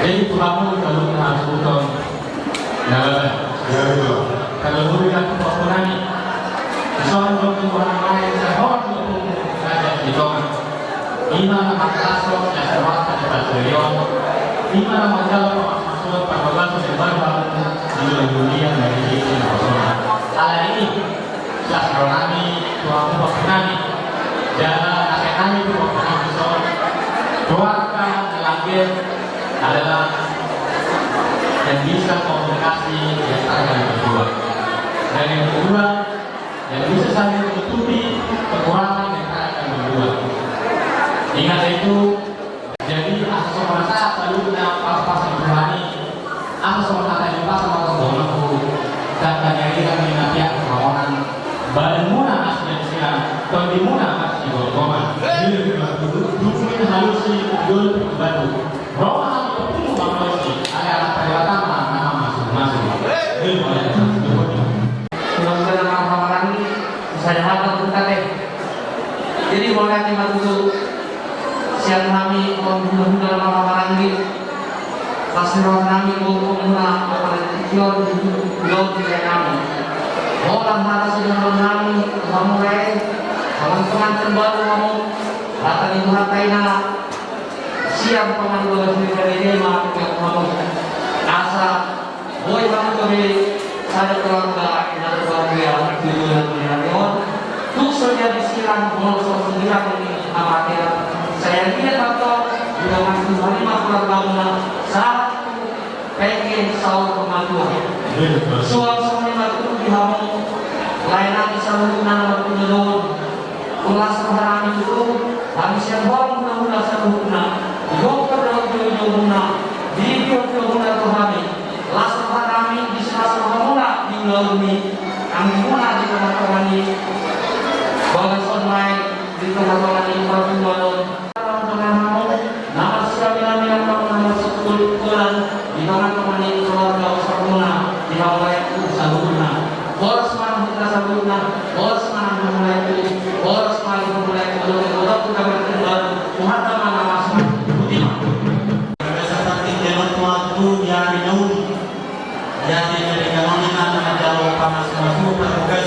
Jadi kamu kalau harus buton, nah, kalau murid aku penani, soal orang lain saya ada di tengah. Lima nama kasut yang terwakil di Batalion, lima nama jalan masuk pada sebar di dunia dari itu nasional. Hal ini astronomi, tuamu penani, jalan asenami itu penani soal keluarga langit adalah yang bisa komunikasi di antara yang berdua, dan yang kedua yang bisa saling menutupi kekurangan yang antara yang berdua. Ingat itu, jadi asal sama saya selalu punya pas-pas yang berani, asal sama kata yang pas sama kebanyaku, dan tanya ini kami nanti permohonan badan muna asli sekarang, kalau di muna asli golongan, dulu halus di dulu batu, Roma ada pertama nama masing-masing. Mudah-mudahan orang-orang ini bisa dapat kita deh. Jadi boleh kita dulu siang kami mudah-mudahan orang-orang ini pasti orang kami untuk mengenal kepada tujuan di kami. Orang harus dengan kami memulai teman-teman terbaru kamu akan itu hartaina siap paman dua dari ini maaf kamu asa boy kamu kami saya keluarga dan keluarga yang tujuan dunia tuh saja disiram mau sendiri ini amatir saya lihat atau juga masih lima keluarga saat pengen sahur kemajuan suami matu dihamu layanan disalurkan waktu dulu ulas perhari itu kami siapkan mudah-mudahan sempurna dokter dalam jauh-jauhna di jauh-jauhna Tuhani las perhari di selasa di launi kami muna di teman-teman ini bagas online di teman-teman ini perbuatan nama siapa yang nama sebulan di teman-teman ini keluarga sempurna di bawah itu sempurna boros mana kita sempurna boros mana mulai itu boros mana mulai itu boros kita berkembang muhammad mana masuk budiman seperti jalan waktu yang dinaudi jadi dari kalangan anak jauh panas masuk petugas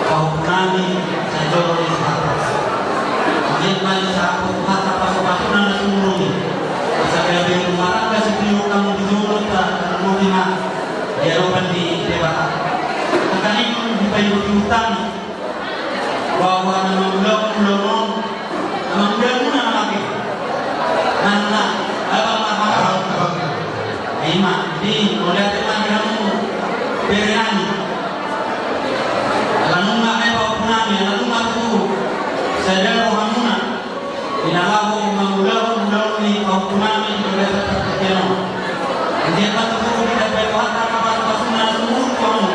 kau nami saya jauh di atas mungkin banyak aku kata pasok-pasok nana semua saya beri rumah kasih piu kamu di jauh tak mungkin dia lupa di dewata makanya di payu hutan bahwa nama bulan lagi nana abang Ima di oleh teman kamu berani lalu nggak apa punami lalu nggak tuh saya rohamuna inalahu mangulahu ni kau punami oleh terkena dia kata tuh tidak berbuat apa pasuna semua kamu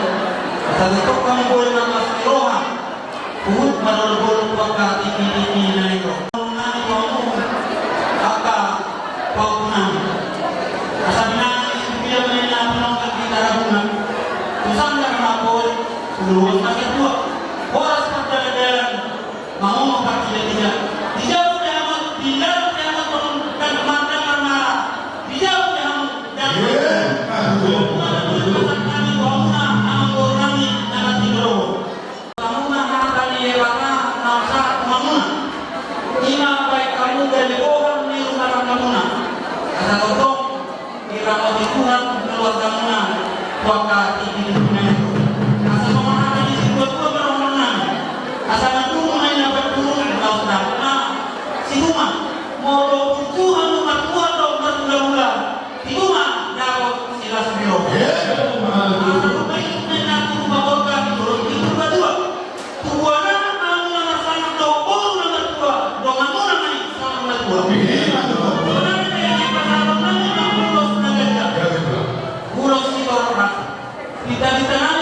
satu kamu boleh nama roha pun menurut waktu ini naik punami kamu apa kau punami asal dia mengenal penonton di tarabungan usang dan lapor luas masih dua boras perjalanan mau makan tidak dijauh jangan dijauh jangan dan pemandangan marah dijauh jangan dan kami bauna nama kami nama tidur kamu nak tadi warna nafsa kamu ina baik kamu dari orang di rumah kamu nak kata kau irama Tuhan keluarga mana waktu di dunia itu asal memahami di situ bermenang asal itu main dapat turun kau sudah si rumah mau Tuhan rumah Tuhan dong berbulan-bulan di rumah dapat silas biro asal baik main aku bawa turun itu berdua tuana kamu nama sama dong nama tua dong kamu nama sama tua kita di tengah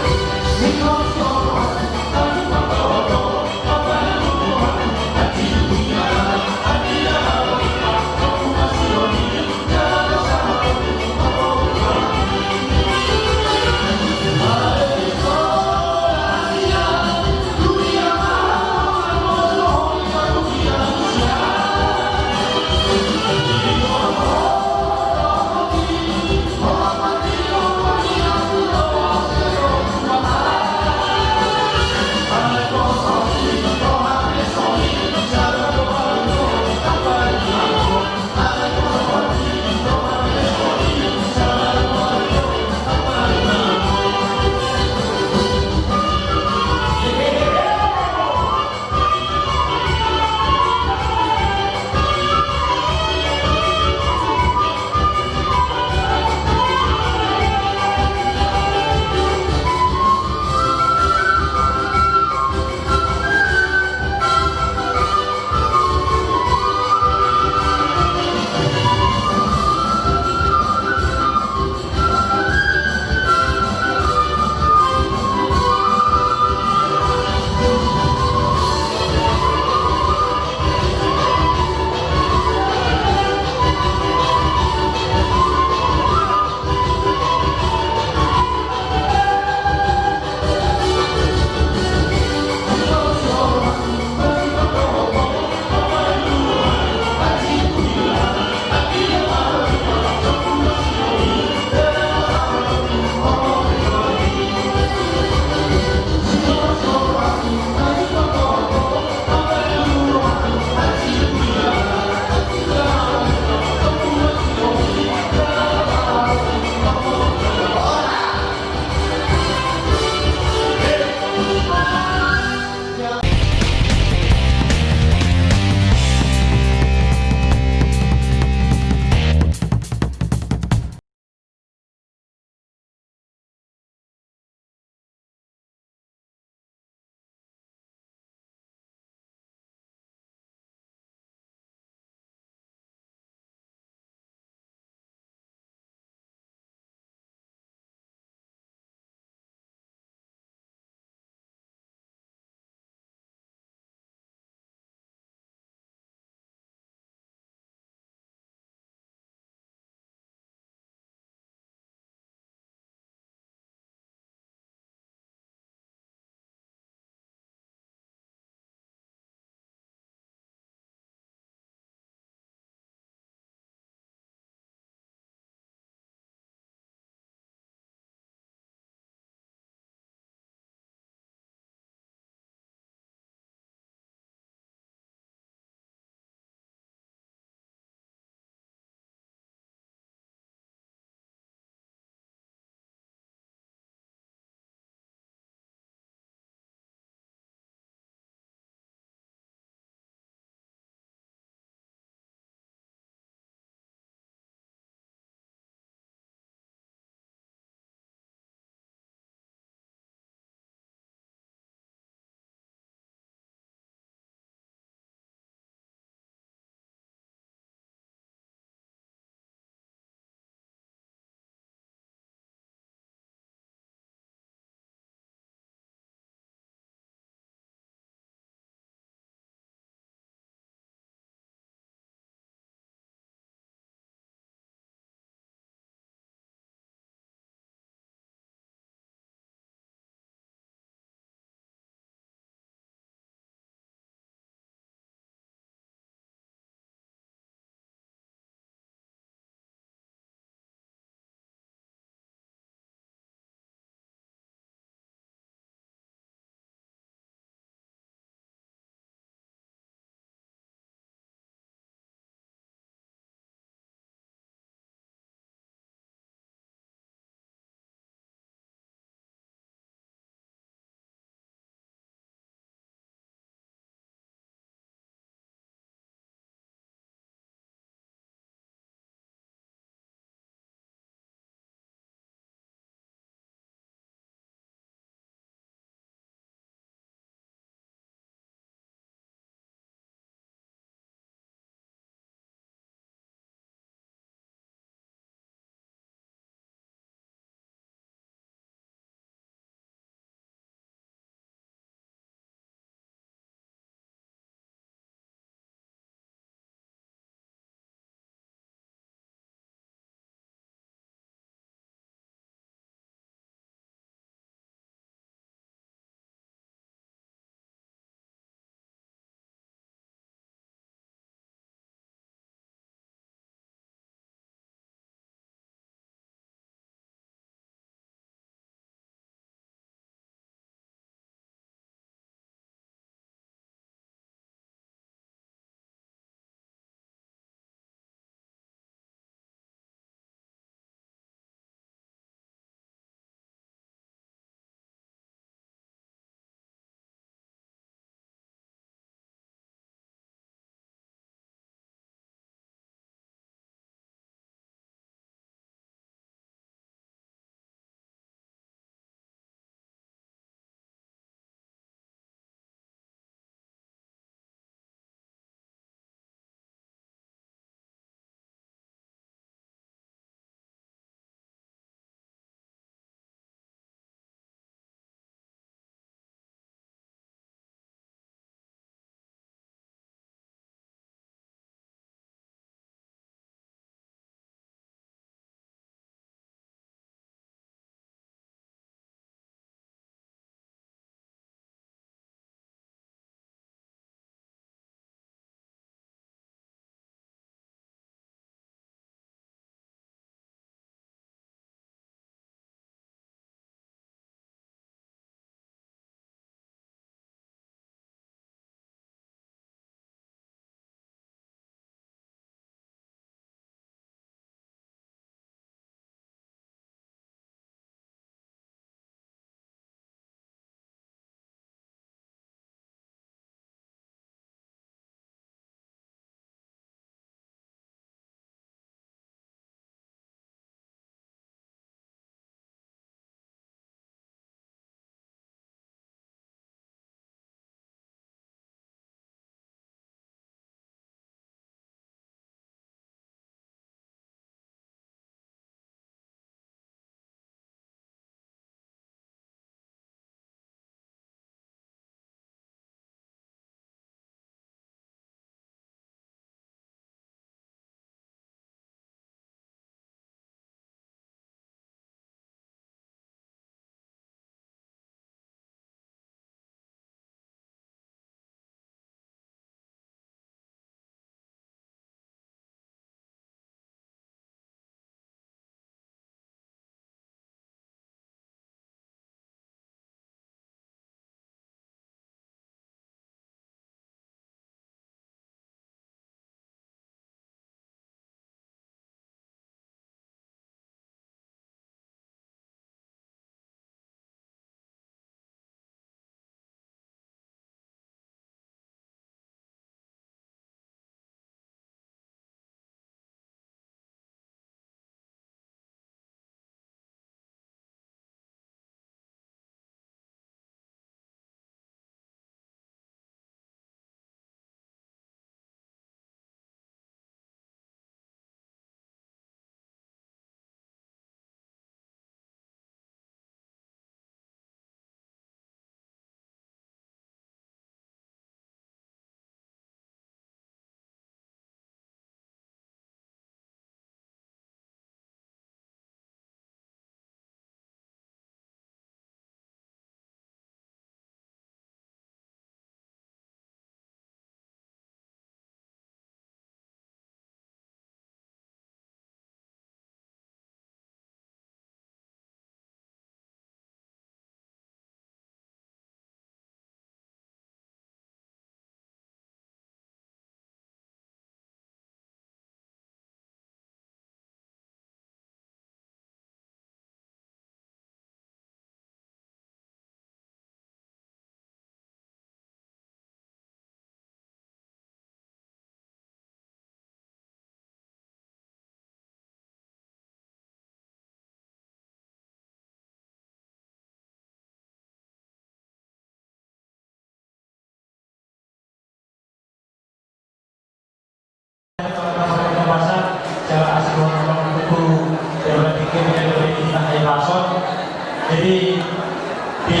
di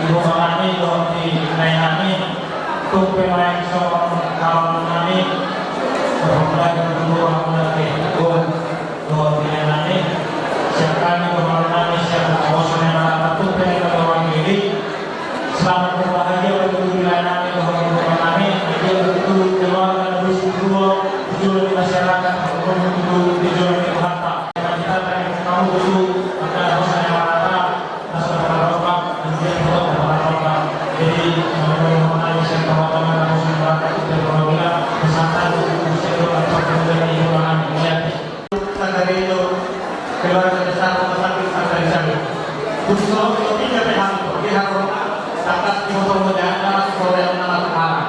ibu kami di kami tung pemain seorang kawan kami bermulai berdua mulai gol kami siap kami kami siap awasnya tung pemain orang ini selamat berbahagia bagi wilayah kami dia betul keluarga terus dua tujuan masyarakat tujuan harta kita kamu betul akan awasnya jadi mengenai sekolah masyarakat itu berbeda bersama dari itu keluarga besar rumah sakit sampai sana. Khusus tidak pihak pihak rumah atas foto muda sekolah nama kepala.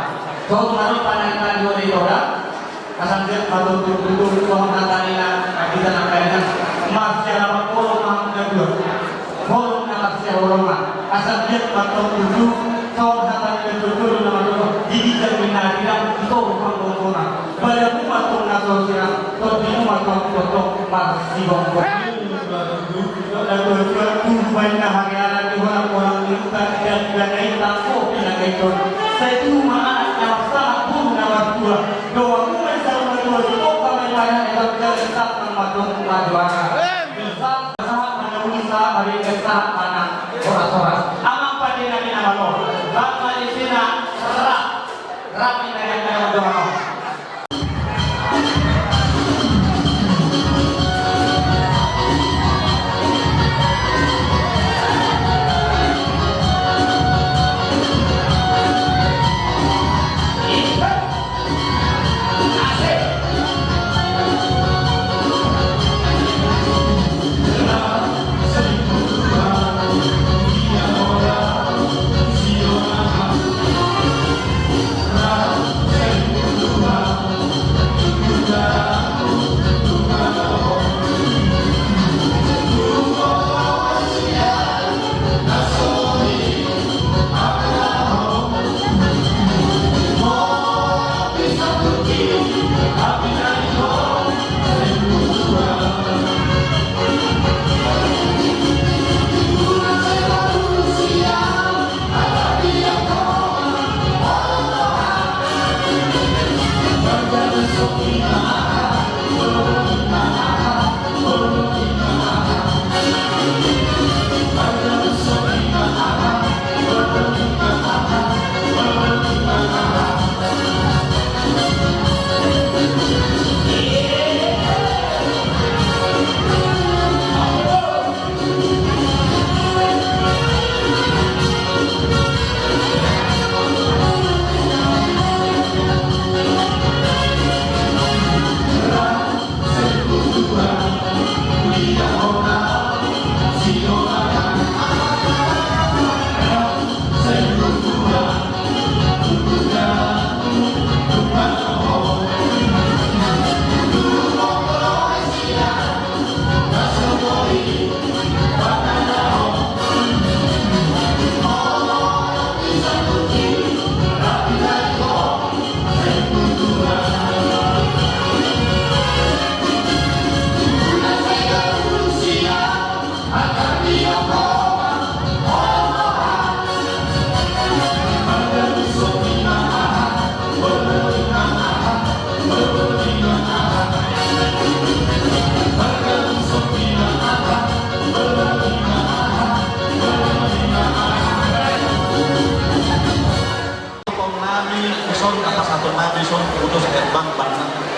Kau mengenai pandangan dua di orang asal dia baru tutup penghormatannya kita nampaknya masyarakat orang kedua orang masyarakat orang asal dia baru tutup penghormatannya tutup nama tutup jadi terminal tidak itu orang pada rumah tunggal sosial tapi rumah tunggal masih bongkar dan banyak hari-hari di orang-orang itu dan kita kopi dan itu saya cuma anak sangat pun nama dua doa mulai sama dua itu kami banyak yang tetap nama dua juara bisa menemui hari kesah anak orang-orang aman pada nama lo lama di sini rapi dengan doa.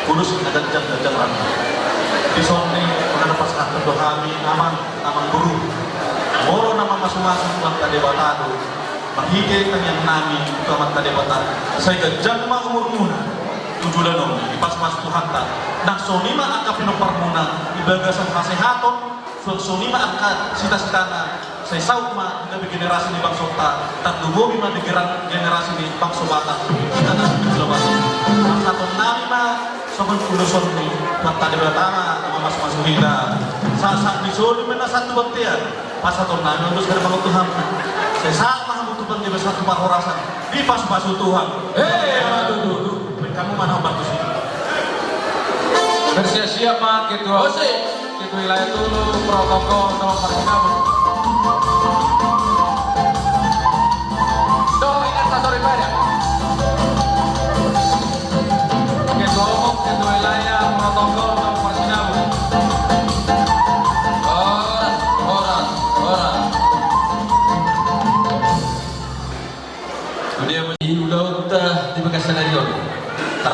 Kudus agak-agak rame. Di sini mengenai pasangan kedua kami aman guru. Moro nama masing-masing mata debata itu, mahige yang nami itu mata debata. Saya kejan mah umur muna, 7 lanong di pas mas Tuhan tak. Nah sonima angka pinoparmuna ibagasan kasehaton, sonima angka cita-citana. Saya saut mah kita generasi di bangsa ta, tak dubo bima di generasi di bangsa bata. Kita nak selebatan. Satu nami mah sobat kuluson ni mata debata sama mas Hida. Saat di sini mana satu buktian. Pas satu nami untuk segera mengutuk Tuhan. Saya saat mah membutuhkan di satu pahorasan di pas-pasu Tuhan. Aduh, kamu mana obat sih? Bersiap-siap Pak Ketua. Ketua wilayah dulu protokol nomor 6.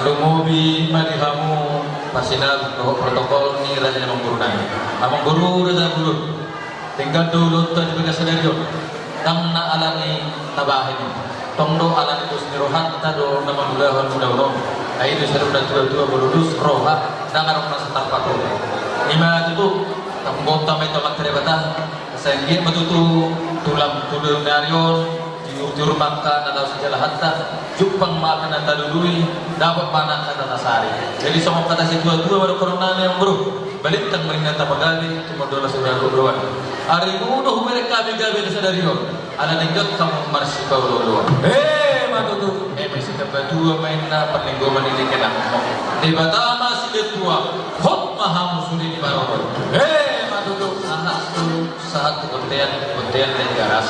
Lumobi mali kamu pasina protokol ni raja ng guru namin. Amang guru raja guru. Tinggal dulu tadi pada scenario. Tam na alani tabahin. Tongdo alani dus nirohan tado nama dulahan mudah-mudahan. Ay itu sudah tua-tua berlulus roha dangan orang setempat tu. Lima itu tambota may tamat terebata. Senggit matutu tulang tulung darion. Juru maka nalaw sa jalahatta jupang maka na talului dapat mana kata nasari. Jadi semua kata si tua-tua baru corona yang bro balik tang maringan tapagali cuma dola sudah bro. Hari uno mereka gabi sa darion ala ninggat kamu marsi paulo. Matutu masih kebetua main na paninggoman ini kena. Di batama si tua hot maham suli di barokon. Matutu anak tu saat konten dan garas.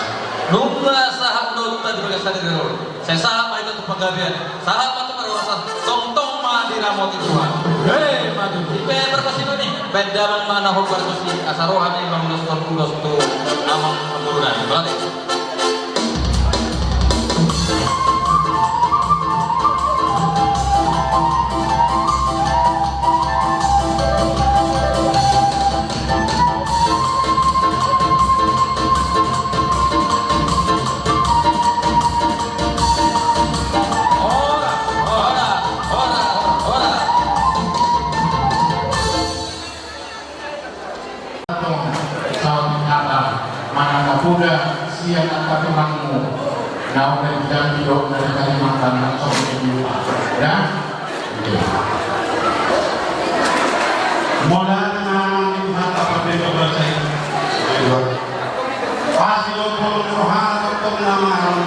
Nungga saham nota di bagian sadar. Saya saham itu tuh penggabian. Saham itu perwasan. Tong-tong mah diramoti Tuhan. Maju. Ipe berpasino nih. Benda mana hok berkusi asarohan yang mengulas terkulas tuh amang penurunan. Berarti. Kuda siang angkat tulangmu, naon dari jambi dok dari Kalimantan langsung ke ya. Modal dengan mata berbeda bersih. Pasio pun rohan tetap nama orang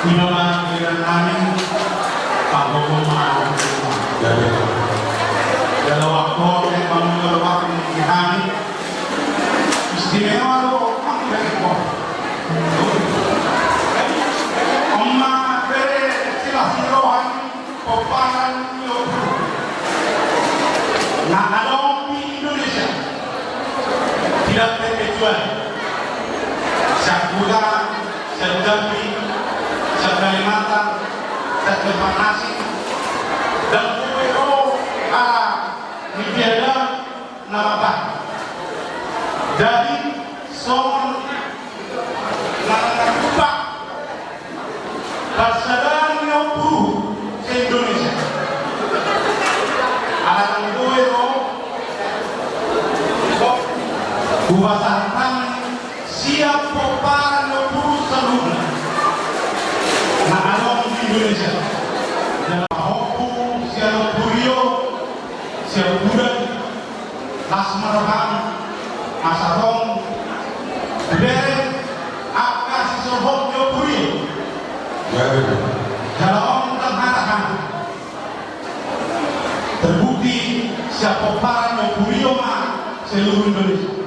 idola dengan kami panggung mahal. Dalam waktu yang bangun waktu kami istimewa lo dari kau. Oma bere silahirohan pepanan yo. Nah, kalau di Indonesia tidak terkecuali Syakura, Syakdapi, Syakdalimata, Syakdapanasi, dan Uwero ala Nibiada nama Pak. Jadi soal nakakubak pasaran yang buruk se Indonesia. Alam Uwero Bubasan siap peparan yang buruk seluruhnya. Nah, alam di Indonesia. Dalam hoku siap burio, siap budak, lasmarham, asarong, beren, akasi sohok yo burio. Dalam orang mengatakan terbukti siap peparan yang burio mah seluruh Indonesia.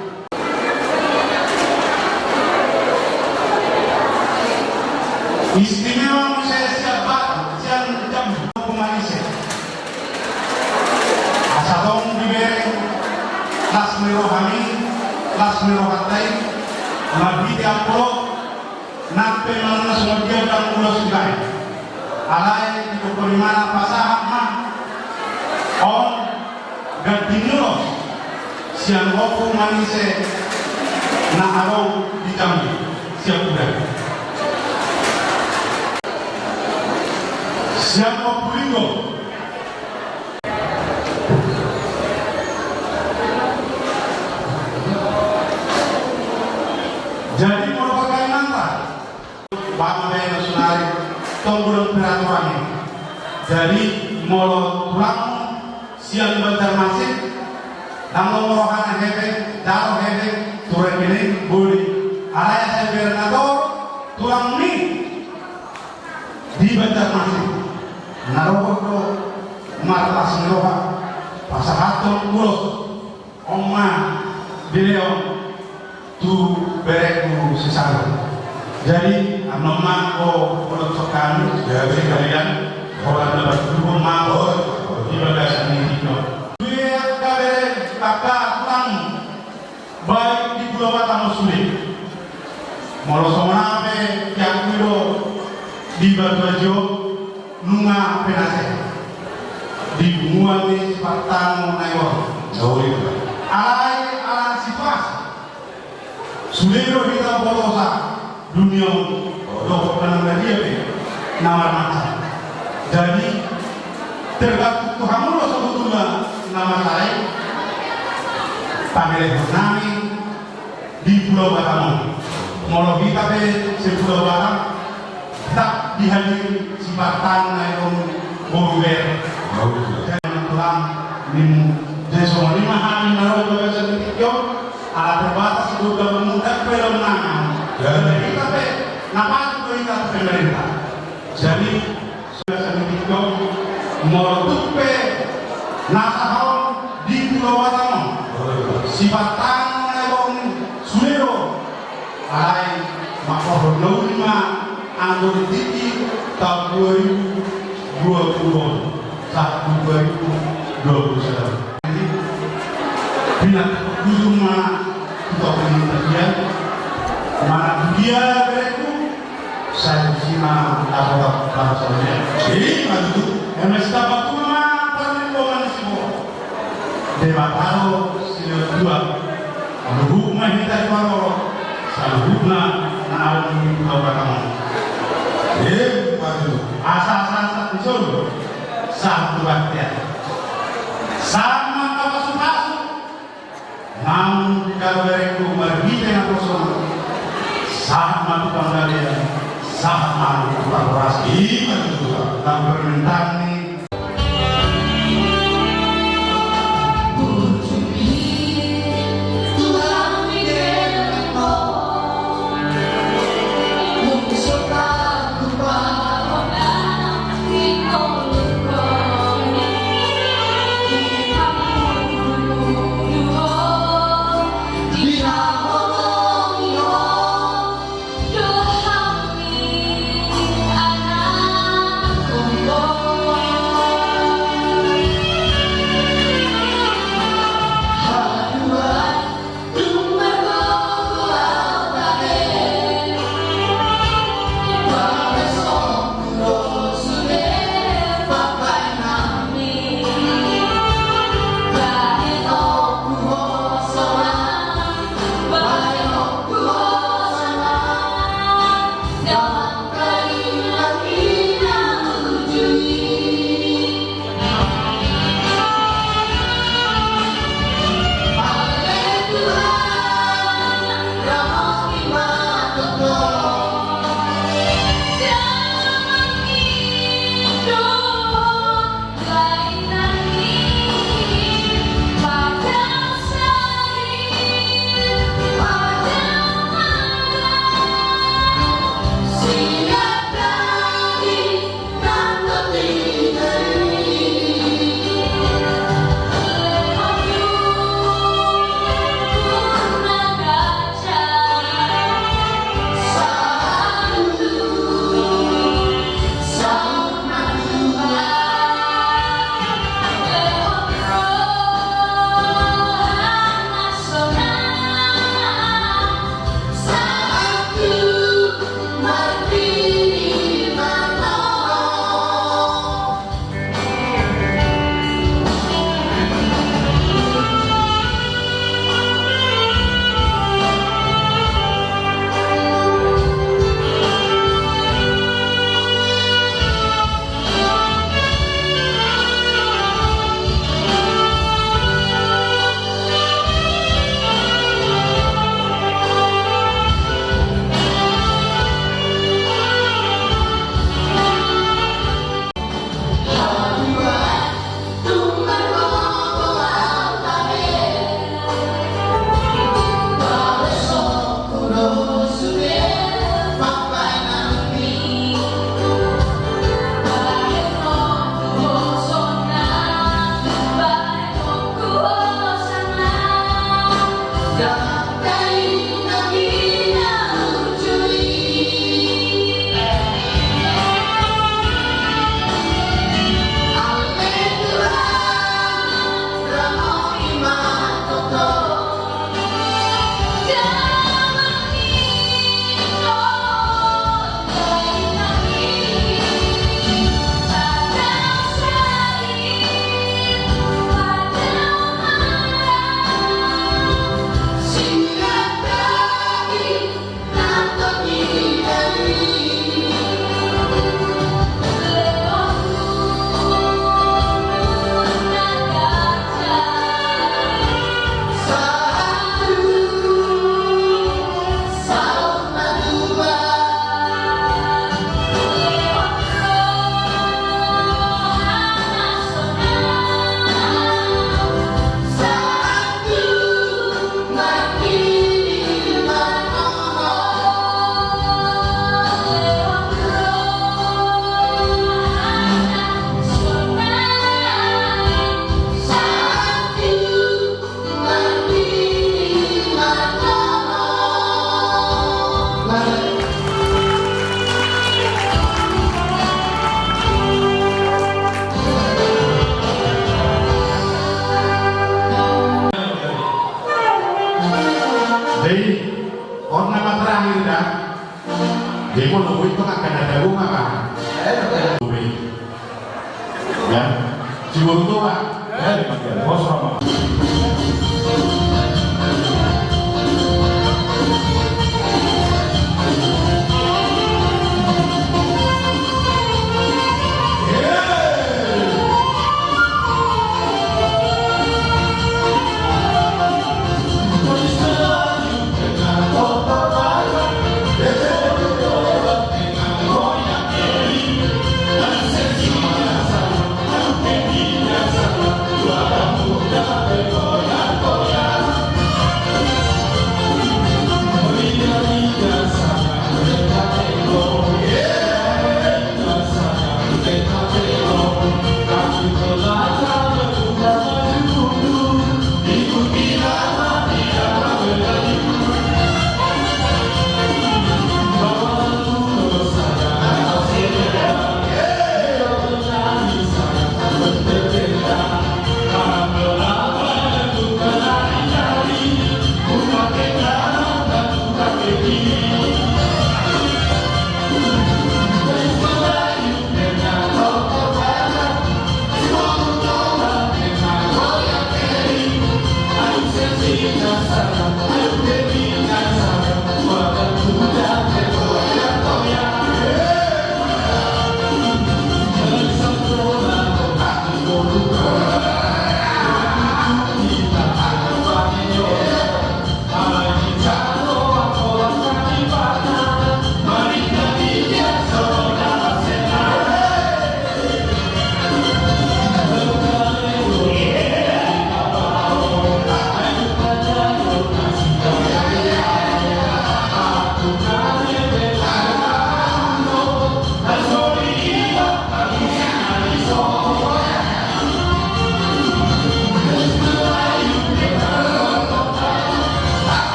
Istimewa saya siapa yang jam pemanisnya asalong diberi lasmirohatai mabiti apolo nape mana semua dia dan ulos gay alai itu perimana pasahak mah on gadinulos siang hoku manise na arau di jambi siap udah. Siapa Pulingo? Jadi merupakan mantan Bama Bena Sunari Tonggulan Peraturan. Jadi molo tulang siang bentar masih namun merohana hebe daro hebe turun ini buli alaya sebenarnya tulang ini di bentar masih narodo martas niroha pasahaton ulos oma bileo tu bereku sesalo. Jadi anoma ko ulos sokan jadi kalian orang dapat dulu mau di bagasan ini dunia kabere kakak lang baik di Pulau Batam sulit molo sonape yang kudo di Batu Ajo nunga penase di bunga ni Spartano na iwan jauh itu alai ala sifas sulero kita bolosa dunia do penang dia nama macam jadi tergantung Tuhan lo sebetulnya nama saya panggil nami di Pulau Batam mau kita ke Pulau Batam tak dihadiri si Batang na yung Boruber jangan tulang nim jeso lima hari naruh juga sedikit ala terbatas sudah memudah film nangan jadi kita pe napa kita pemerintah jadi sudah sedikit mau tupe nasahon di Pulau Batam si Batang na yung Sulero alai makohon lima anggur titi tahun 2020 saat 2021 bila ujung mana kita penelitian mana dia bereku saya sima apa bahasanya jadi maju MS dapat cuma perlindungan semua dewa taruh sila dua menghubungan kita di bawah salubna na alam di kawakan asal-asal itu satu bagian sama kapasukasu namun kalau mereka berbeda dengan kosong sama tukang kalian sama tukang orasi dan permintaan ini Orang nama terakhir dah. Dia pun itu akan ada rumah pak. Ya, Ciburu itu pak. Bos Roma. Thank you.